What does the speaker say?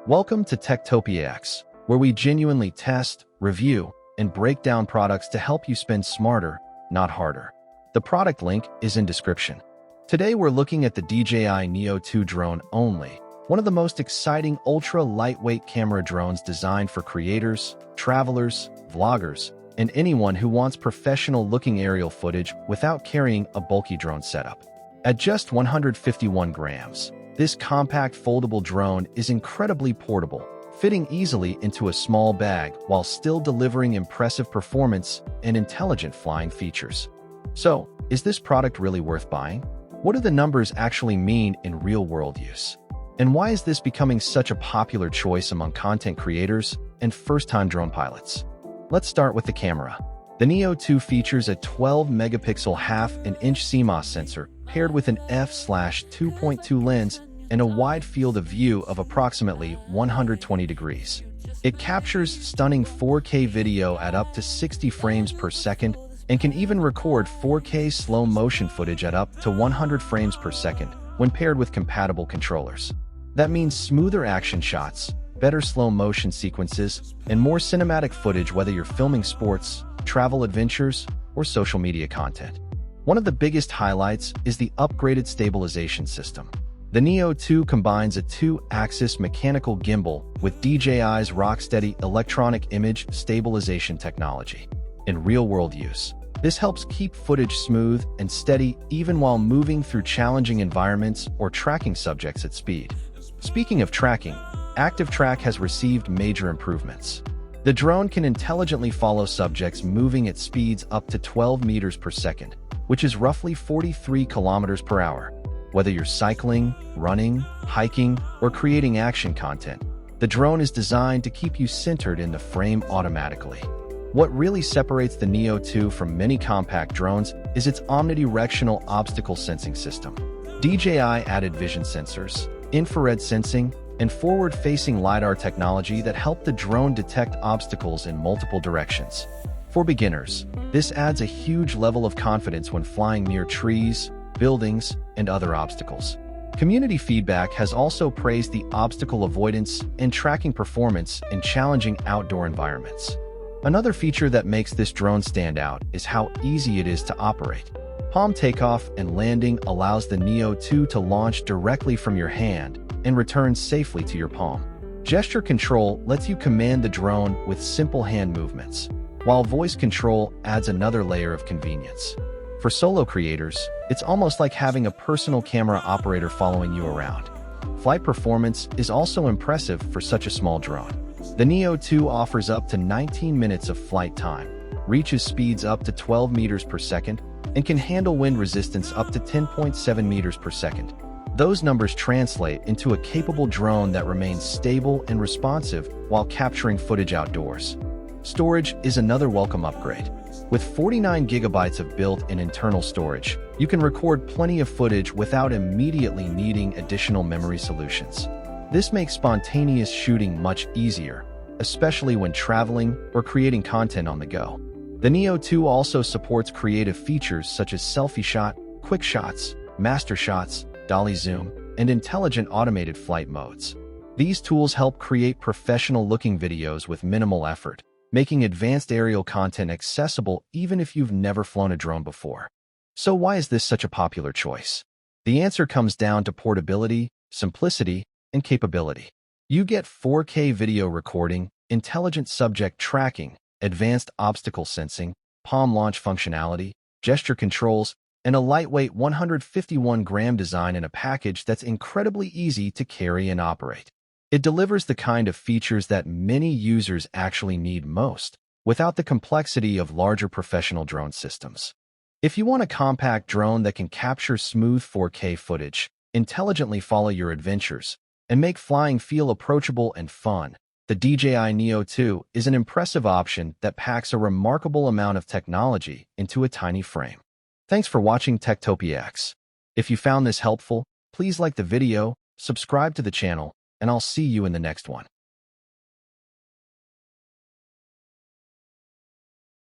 Welcome to Techtopia X, where we genuinely test, review, and break down products to help you spend smarter, not harder. The product link is in description. Today we're looking at the DJI Neo 2 drone only, one of the most exciting ultra-lightweight camera drones designed for creators, travelers, vloggers, and anyone who wants professional-looking aerial footage without carrying a bulky drone setup. At just 151 grams, this compact foldable drone is incredibly portable, fitting easily into a small bag while still delivering impressive performance and intelligent flying features. So, is this product really worth buying? What do the numbers actually mean in real-world use? And why is this becoming such a popular choice among content creators and first-time drone pilots? Let's start with the camera. The Neo 2 features a 12-megapixel half-inch CMOS sensor paired with an f/2.2 lens and a wide field of view of approximately 120 degrees. It captures stunning 4K video at up to 60 frames per second and can even record 4K slow-motion footage at up to 100 frames per second when paired with compatible controllers. That means smoother action shots, better slow-motion sequences, and more cinematic footage whether you're filming sports, travel adventures, or social media content. One of the biggest highlights is the upgraded stabilization system. The Neo 2 combines a 2-axis mechanical gimbal with DJI's rock-steady electronic image stabilization technology. In real-world use, this helps keep footage smooth and steady even while moving through challenging environments or tracking subjects at speed. Speaking of tracking, ActiveTrack has received major improvements. The drone can intelligently follow subjects moving at speeds up to 12 meters per second, which is roughly 43 kilometers per hour. Whether you're cycling, running, hiking, or creating action content, the drone is designed to keep you centered in the frame automatically. What really separates the Neo 2 from many compact drones is its omnidirectional obstacle sensing system. DJI added vision sensors, infrared sensing, and forward-facing LiDAR technology that help the drone detect obstacles in multiple directions. For beginners, this adds a huge level of confidence when flying near trees, buildings, and other obstacles. Community feedback has also praised the obstacle avoidance and tracking performance in challenging outdoor environments. Another feature that makes this drone stand out is how easy it is to operate. Palm takeoff and landing allows the Neo 2 to launch directly from your hand and return safely to your palm. Gesture control lets you command the drone with simple hand movements, while voice control adds another layer of convenience. For solo creators, it's almost like having a personal camera operator following you around. Flight performance is also impressive for such a small drone. The Neo 2 offers up to 19 minutes of flight time, reaches speeds up to 12 meters per second, and can handle wind resistance up to 10.7 meters per second. Those numbers translate into a capable drone that remains stable and responsive while capturing footage outdoors. Storage is another welcome upgrade. With 49 gigabytes of built-in internal storage, you can record plenty of footage without immediately needing additional memory solutions. This makes spontaneous shooting much easier, especially when traveling or creating content on the go. The Neo 2 also supports creative features such as selfie shot, quick shots, master shots, dolly zoom, and intelligent automated flight modes. These tools help create professional-looking videos with minimal effort, making advanced aerial content accessible even if you've never flown a drone before. So why is this such a popular choice? The answer comes down to portability, simplicity, and capability. You get 4K video recording, intelligent subject tracking, advanced obstacle sensing, palm launch functionality, gesture controls, and a lightweight 151-gram design in a package that's incredibly easy to carry and operate. It delivers the kind of features that many users actually need most, without the complexity of larger professional drone systems. If you want a compact drone that can capture smooth 4K footage, intelligently follow your adventures, and make flying feel approachable and fun, the DJI Neo 2 is an impressive option that packs a remarkable amount of technology into a tiny frame. Thanks for watching Techtopia X. If you found this helpful, please like the video, subscribe to the channel, and I'll see you in the next one.